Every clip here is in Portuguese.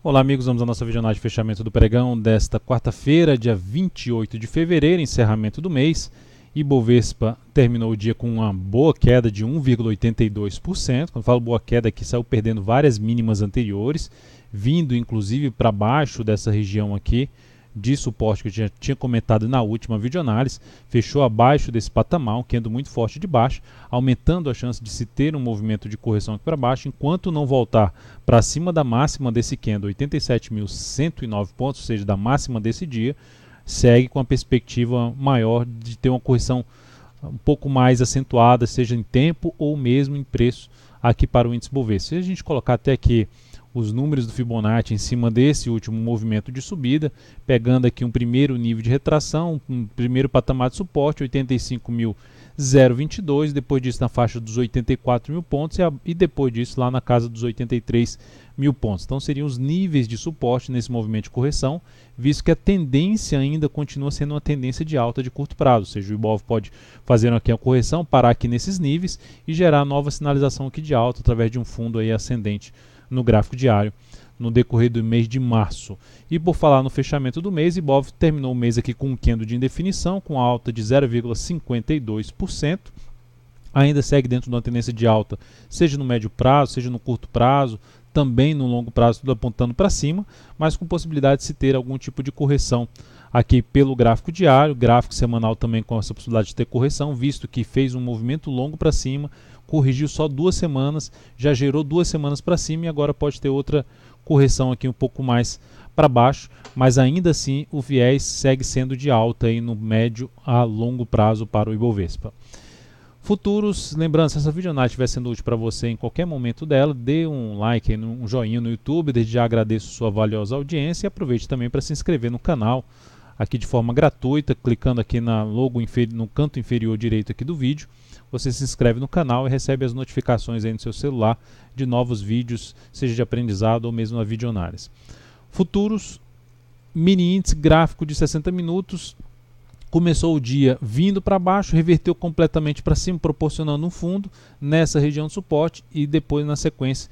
Olá amigos, vamos à nossa videonagem de fechamento do pregão desta quarta-feira, dia 28 de fevereiro, encerramento do mês. Ibovespa terminou o dia com uma boa queda de 1,82%. Quando falo boa queda aqui, saiu perdendo várias mínimas anteriores, vindo inclusive para baixo dessa região aqui de suporte que eu já tinha comentado na última videoanálise. Fechou abaixo desse patamar, um candle muito forte de baixo, aumentando a chance de se ter um movimento de correção aqui para baixo, enquanto não voltar para cima da máxima desse candle, 87.109 pontos, ou seja, da máxima desse dia, segue com a perspectiva maior de ter uma correção um pouco mais acentuada, seja em tempo ou mesmo em preço aqui para o índice Bovespa. Se a gente colocar até aqui os números do Fibonacci em cima desse último movimento de subida, pegando aqui um primeiro nível de retração, um primeiro patamar de suporte, 85.022, depois disso na faixa dos 84 mil pontos e depois disso lá na casa dos 83 mil pontos. Então seriam os níveis de suporte nesse movimento de correção, visto que a tendência ainda continua sendo uma tendência de alta de curto prazo, ou seja, o Ibov pode fazer aqui a correção, parar aqui nesses níveis e gerar nova sinalização aqui de alta através de um fundo aí ascendente no gráfico diário no decorrer do mês de março. E por falar no fechamento do mês, Ibov terminou o mês aqui com um candle de indefinição, com alta de 0,52%. Ainda segue dentro de uma tendência de alta, seja no médio prazo, seja no curto prazo, também no longo prazo, tudo apontando para cima, mas com possibilidade de se ter algum tipo de correção aqui pelo gráfico diário, gráfico semanal também com essa possibilidade de ter correção, visto que fez um movimento longo para cima, corrigiu só 2 semanas, já gerou 2 semanas para cima e agora pode ter outra correção aqui um pouco mais para baixo, mas ainda assim o viés segue sendo de alta aí no médio a longo prazo para o Ibovespa. Futuros, lembrando, se essa videonagem estiver sendo útil para você em qualquer momento dela, dê um like, um joinha no YouTube, desde já agradeço sua valiosa audiência e aproveite também para se inscrever no canal, aqui de forma gratuita, clicando aqui na logo no canto inferior direito aqui do vídeo. Você se inscreve no canal e recebe as notificações aí no seu celular de novos vídeos, seja de aprendizado ou mesmo na videoanálise. Futuros, mini índice gráfico de 60 minutos, começou o dia vindo para baixo, reverteu completamente para cima, proporcionando um fundo nessa região de suporte e depois na sequência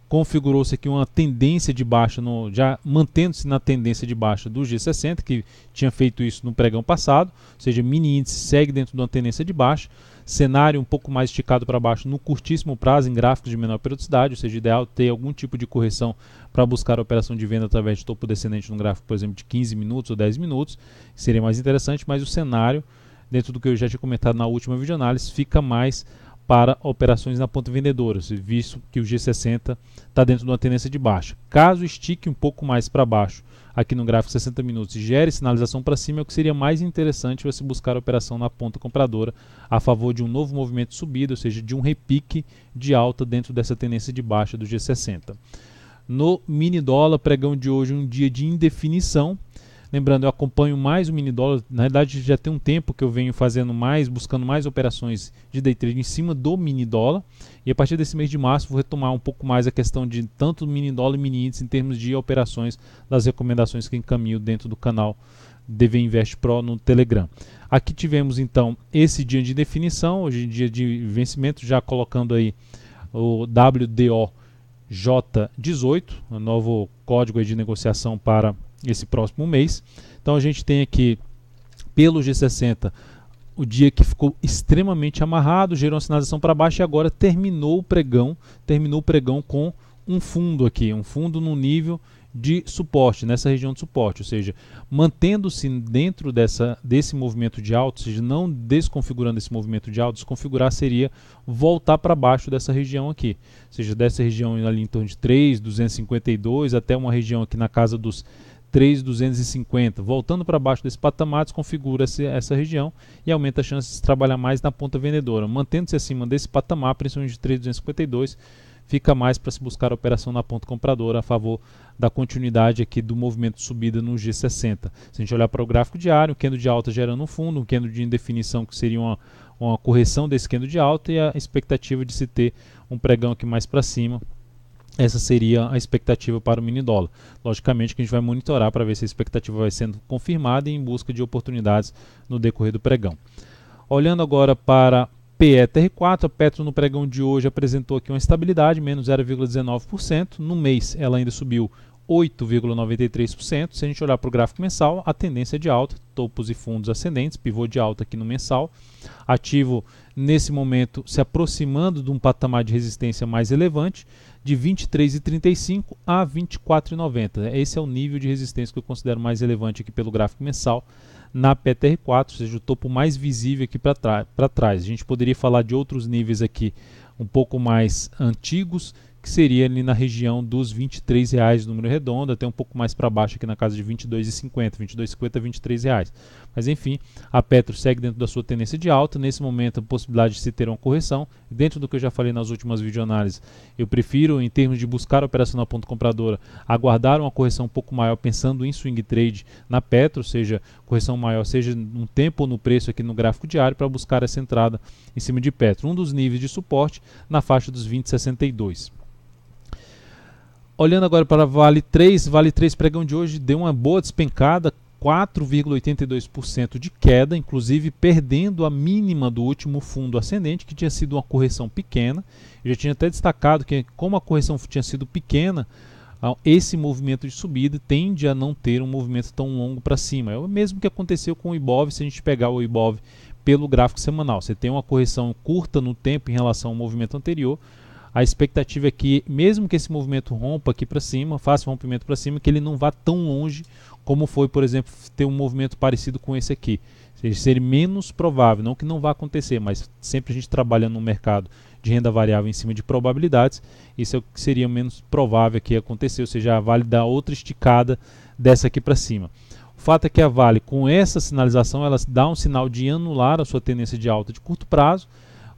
configurou-se aqui uma tendência de baixa, já mantendo-se na tendência de baixa do G60, que tinha feito isso no pregão passado, ou seja, mini índice segue dentro de uma tendência de baixa, cenário um pouco mais esticado para baixo no curtíssimo prazo em gráficos de menor periodicidade, ou seja, ideal ter algum tipo de correção para buscar a operação de venda através de topo descendente no gráfico, por exemplo, de 15 minutos ou 10 minutos, seria mais interessante, mas o cenário, dentro do que eu já tinha comentado na última videoanálise, fica mais para operações na ponta vendedora, visto que o G60 está dentro de uma tendência de baixa. Caso estique um pouco mais para baixo, aqui no gráfico 60 minutos, e gere sinalização para cima, é o que seria mais interessante você buscar a operação na ponta compradora a favor de um novo movimento de subida, ou seja, de um repique de alta dentro dessa tendência de baixa do G60. No mini dólar, pregão de hoje, um dia de indefinição. Lembrando, eu acompanho mais o mini dólar, na verdade já tem um tempo que eu venho buscando mais operações de day trade em cima do mini dólar, e a partir desse mês de março vou retomar um pouco mais a questão de tanto mini dólar e mini índice em termos de operações, das recomendações que encaminho dentro do canal DV Invest Pro no Telegram. Aqui tivemos então esse dia de definição, hoje dia de vencimento, já colocando aí o WDOJ18, o novo código aí de negociação para esse próximo mês. Então a gente tem aqui pelo G60 o dia que ficou extremamente amarrado, gerou uma sinalização para baixo e agora terminou o pregão com um fundo aqui, um fundo no nível de suporte, nessa região de suporte, ou seja, mantendo-se dentro desse movimento de alta, ou seja, não desconfigurando esse movimento de alta. Desconfigurar seria voltar para baixo dessa região aqui, ou seja, dessa região ali em torno de 3.252 até uma região aqui na casa dos 3.250, voltando para baixo desse patamar, desconfigura essa região e aumenta a chance de trabalhar mais na ponta vendedora. Mantendo-se acima desse patamar, principalmente de 3.252, fica mais para se buscar a operação na ponta compradora a favor da continuidade aqui do movimento de subida no G60. Se a gente olhar para o gráfico diário, o candle de alta gerando um fundo, um candle de indefinição que seria uma correção desse candle de alta e a expectativa de se ter um pregão aqui mais para cima. Essa seria a expectativa para o mini dólar. Logicamente que a gente vai monitorar para ver se a expectativa vai sendo confirmada e em busca de oportunidades no decorrer do pregão. Olhando agora para PETR4, a Petro no pregão de hoje apresentou aqui uma estabilidade, menos 0,19%. No mês ela ainda subiu 8,93%. Se a gente olhar para o gráfico mensal, a tendência é de alta, topos e fundos ascendentes, pivô de alta aqui no mensal. Ativo nesse momento se aproximando de um patamar de resistência mais relevante, de 23,35 a 24,90. Esse é o nível de resistência que eu considero mais relevante aqui pelo gráfico mensal na PTR4, ou seja, o topo mais visível aqui para trás. A gente poderia falar de outros níveis aqui um pouco mais antigos, que seria ali na região dos R$ 23,00, número redondo, até um pouco mais para baixo aqui na casa de R$ 22,50, R$ 22,50 a R$ 23,00. Mas enfim, a Petro segue dentro da sua tendência de alta, nesse momento a possibilidade de se ter uma correção, dentro do que eu já falei nas últimas videoanálises, eu prefiro, em termos de buscar operacional ponto compradora, aguardar uma correção um pouco maior, pensando em swing trade na Petro, ou seja, correção maior, seja no tempo ou no preço aqui no gráfico diário, para buscar essa entrada em cima de Petro. Um dos níveis de suporte na faixa dos 20,62. Olhando agora para Vale 3, Vale 3 pregão de hoje deu uma boa despencada, 4,82% de queda, inclusive perdendo a mínima do último fundo ascendente, que tinha sido uma correção pequena. Eu já tinha até destacado que, como a correção tinha sido pequena, esse movimento de subida tende a não ter um movimento tão longo para cima. É o mesmo que aconteceu com o Ibov, se a gente pegar o Ibov pelo gráfico semanal. Você tem uma correção curta no tempo em relação ao movimento anterior. A expectativa é que, mesmo que esse movimento rompa aqui para cima, faça um rompimento para cima, que ele não vá tão longe como foi, por exemplo, ter um movimento parecido com esse aqui. Ou seja, seria menos provável, não que não vá acontecer, mas sempre a gente trabalha no mercado de renda variável em cima de probabilidades, isso é o que seria menos provável que acontecer, ou seja, a Vale dá outra esticada dessa aqui para cima. O fato é que a Vale, com essa sinalização, ela dá um sinal de anular a sua tendência de alta de curto prazo,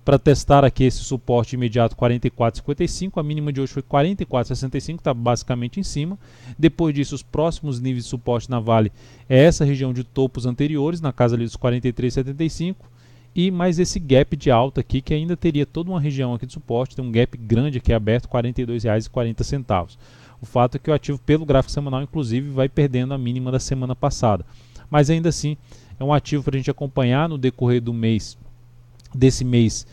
para testar aqui esse suporte imediato 44,55, a mínima de hoje foi 44,65, está basicamente em cima. Depois disso, os próximos níveis de suporte na Vale é essa região de topos anteriores, na casa ali dos 43,75, e mais esse gap de alta aqui, que ainda teria toda uma região aqui de suporte, tem um gap grande aqui aberto, R$ 42,40. O fato é que o ativo, pelo gráfico semanal, inclusive, vai perdendo a mínima da semana passada. Mas ainda assim, é um ativo para a gente acompanhar no decorrer do mês, desse mês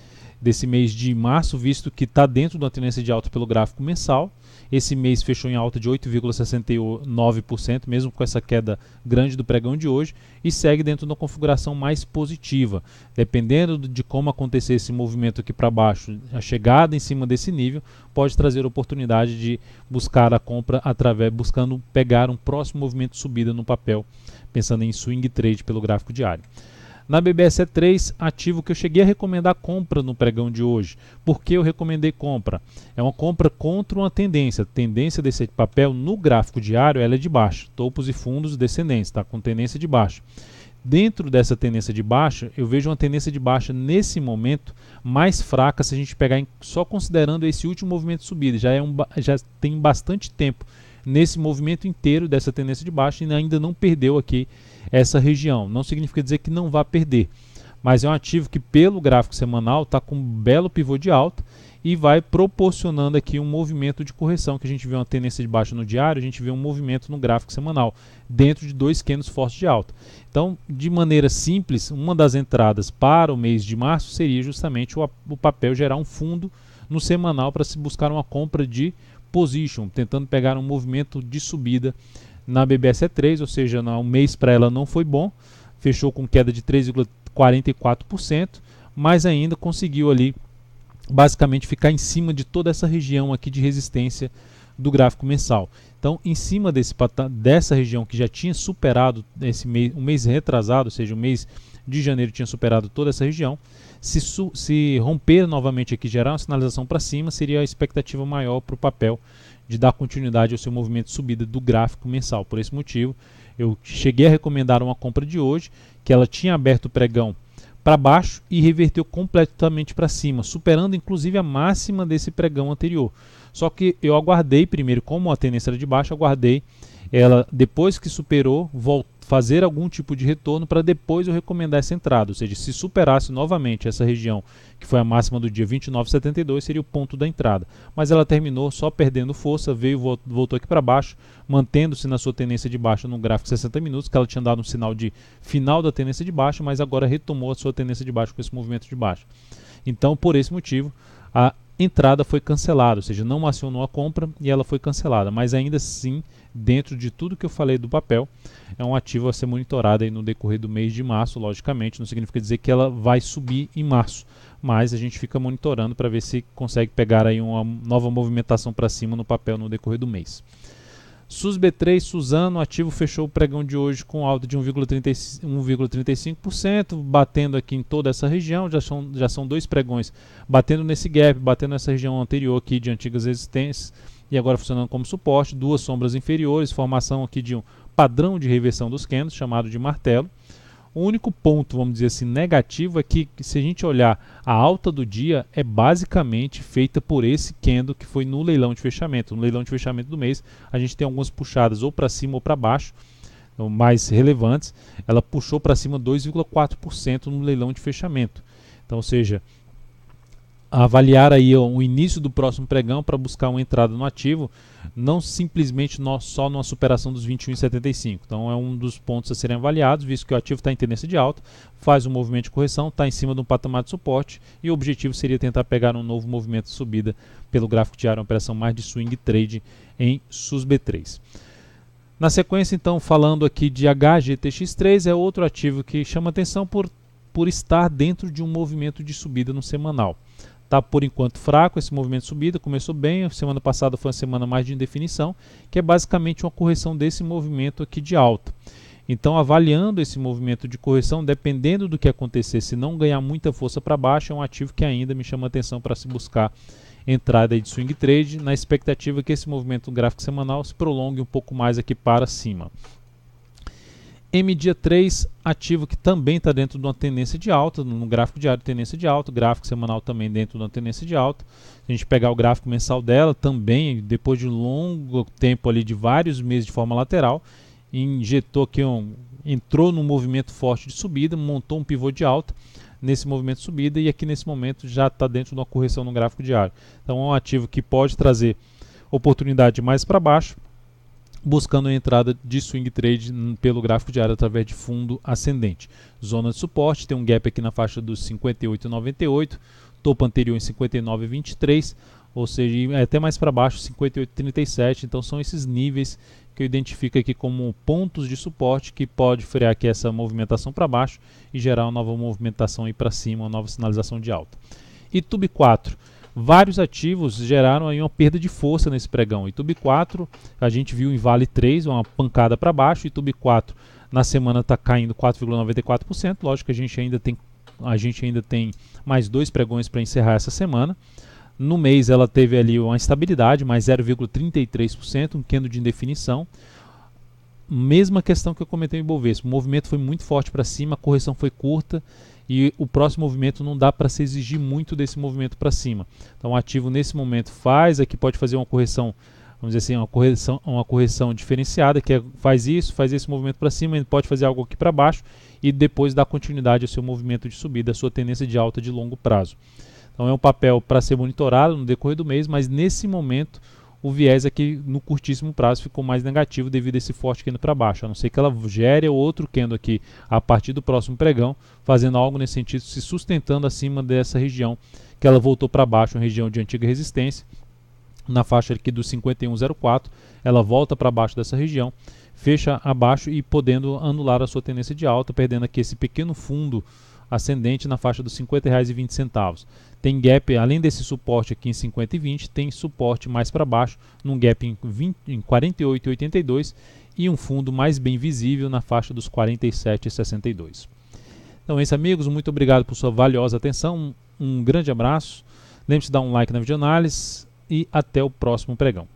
de março, visto que está dentro da tendência de alta pelo gráfico mensal. Esse mês fechou em alta de 8,69%, mesmo com essa queda grande do pregão de hoje, e segue dentro de uma configuração mais positiva. Dependendo de como acontecer esse movimento aqui para baixo, a chegada em cima desse nível pode trazer oportunidade de buscar a compra buscando pegar um próximo movimento de subida no papel, pensando em swing trade pelo gráfico diário. Na BBSE3, ativo que eu cheguei a recomendar compra no pregão de hoje. Por que eu recomendei compra? É uma compra contra uma tendência. A tendência desse papel no gráfico diário ela é de baixa. Topos e fundos descendentes, tá? Com tendência de baixa. Dentro dessa tendência de baixa, eu vejo uma tendência de baixa nesse momento mais fraca se a gente pegar só considerando esse último movimento de subida. Já tem bastante tempo nesse movimento inteiro dessa tendência de baixa e ainda não perdeu aqui essa região. Não significa dizer que não vai perder, mas é um ativo que pelo gráfico semanal está com um belo pivô de alta e vai proporcionando aqui um movimento de correção, que a gente vê uma tendência de baixa no diário, a gente vê um movimento no gráfico semanal, dentro de dois candles fortes de alta. Então, de maneira simples, uma das entradas para o mês de março seria justamente o papel gerar um fundo no semanal para se buscar uma compra de position, tentando pegar um movimento de subida na BBSE3, ou seja, o mês para ela não foi bom, fechou com queda de 3,44%, mas ainda conseguiu ali basicamente ficar em cima de toda essa região aqui de resistência do gráfico mensal. Então, em cima dessa região que já tinha superado um mês retrasado, ou seja, o mês de janeiro tinha superado toda essa região, se romper novamente aqui, gerar uma sinalização para cima, seria a expectativa maior para o papel de dar continuidade ao seu movimento de subida do gráfico mensal. Por esse motivo, eu cheguei a recomendar uma compra de hoje, que ela tinha aberto o pregão para baixo e reverteu completamente para cima, superando inclusive a máxima desse pregão anterior. Só que eu aguardei primeiro, como a tendência era de baixo, aguardei ela, depois que superou, fazer algum tipo de retorno para depois eu recomendar essa entrada. Ou seja, se superasse novamente essa região, que foi a máxima do dia 29,72, seria o ponto da entrada. Mas ela terminou só perdendo força, voltou aqui para baixo, mantendo-se na sua tendência de baixa no gráfico 60 minutos, que ela tinha dado um sinal de final da tendência de baixa, mas agora retomou a sua tendência de baixa com esse movimento de baixa. Então, por esse motivo, entrada foi cancelada, ou seja, não acionou a compra e ela foi cancelada, mas ainda assim, dentro de tudo que eu falei do papel, é um ativo a ser monitorado aí no decorrer do mês de março. Logicamente, não significa dizer que ela vai subir em março, mas a gente fica monitorando para ver se consegue pegar aí uma nova movimentação para cima no papel no decorrer do mês. SUSB3, Suzano, ativo fechou o pregão de hoje com alta de 1,35%, batendo aqui em toda essa região. Já são dois pregões batendo nesse gap, batendo nessa região anterior aqui de antigas resistências e agora funcionando como suporte. Duas sombras inferiores, formação aqui de um padrão de reversão dos candles, chamado de martelo. O único ponto, vamos dizer assim, negativo é que, se a gente olhar a alta do dia, é basicamente feita por esse candle que foi no leilão de fechamento. No leilão de fechamento do mês, a gente tem algumas puxadas ou para cima ou para baixo, mais relevantes. Ela puxou para cima 2,4% no leilão de fechamento. Então, ou seja, avaliar aí o início do próximo pregão para buscar uma entrada no ativo, não simplesmente só numa superação dos 21,75. Então é um dos pontos a serem avaliados, visto que o ativo está em tendência de alta, faz um movimento de correção, está em cima de um patamar de suporte e o objetivo seria tentar pegar um novo movimento de subida pelo gráfico diário, uma operação mais de swing trade em SUSB3. Na sequência, então, falando aqui de HGTX3, é outro ativo que chama atenção por estar dentro de um movimento de subida no semanal. Está por enquanto fraco esse movimento de subida, começou bem, a semana passada foi uma semana mais de indefinição, que é basicamente uma correção desse movimento aqui de alta. Então, avaliando esse movimento de correção, dependendo do que acontecer, se não ganhar muita força para baixo, é um ativo que ainda me chama atenção para se buscar entrada aí de swing trade, na expectativa que esse movimento gráfico semanal se prolongue um pouco mais aqui para cima. MDIA3, ativo que também está dentro de uma tendência de alta, no gráfico diário tendência de alta, gráfico semanal também dentro de uma tendência de alta. Se a gente pegar o gráfico mensal dela, também depois de um longo tempo ali de vários meses de forma lateral, injetou aqui entrou num movimento forte de subida, montou um pivô de alta nesse movimento de subida e aqui nesse momento já está dentro de uma correção no gráfico diário. Então é um ativo que pode trazer oportunidade mais para baixo, buscando a entrada de swing trade pelo gráfico diário através de fundo ascendente. Zona de suporte, tem um gap aqui na faixa dos 58,98, topo anterior em 59,23, ou seja, é até mais para baixo, 58,37. Então são esses níveis que eu identifico aqui como pontos de suporte que pode frear aqui essa movimentação para baixo e gerar uma nova movimentação para cima, uma nova sinalização de alta. Itube 4. Vários ativos geraram aí uma perda de força nesse pregão. Itube 4, a gente viu em Vale 3, uma pancada para baixo. Itube 4 na semana está caindo 4,94%. Lógico que a gente ainda tem mais dois pregões para encerrar essa semana. No mês ela teve ali uma estabilidade, mais 0,33%, um candle de indefinição. Mesma questão que eu comentei em Bovespa, o movimento foi muito forte para cima, a correção foi curta e o próximo movimento não dá para se exigir muito desse movimento para cima. Então o ativo nesse momento pode fazer uma correção, vamos dizer assim, uma correção diferenciada, que faz esse movimento para cima, ele pode fazer algo aqui para baixo e depois dar continuidade ao seu movimento de subida, a sua tendência de alta de longo prazo. Então é um papel para ser monitorado no decorrer do mês, mas nesse momento o viés aqui no curtíssimo prazo ficou mais negativo devido a esse forte candle para baixo, a não ser que ela gere outro candle aqui a partir do próximo pregão, fazendo algo nesse sentido, se sustentando acima dessa região que ela voltou para baixo, uma região de antiga resistência, na faixa aqui do 51,04, ela volta para baixo dessa região, fecha abaixo e podendo anular a sua tendência de alta, perdendo aqui esse pequeno fundo ascendente na faixa dos R$ 50,20. Tem gap, além desse suporte aqui em 50,20, tem suporte mais para baixo, num gap em 48,82 e um fundo mais bem visível na faixa dos 47,62. Então é isso, amigos, muito obrigado por sua valiosa atenção, um grande abraço, lembre-se de dar um like na videoanálise e até o próximo pregão.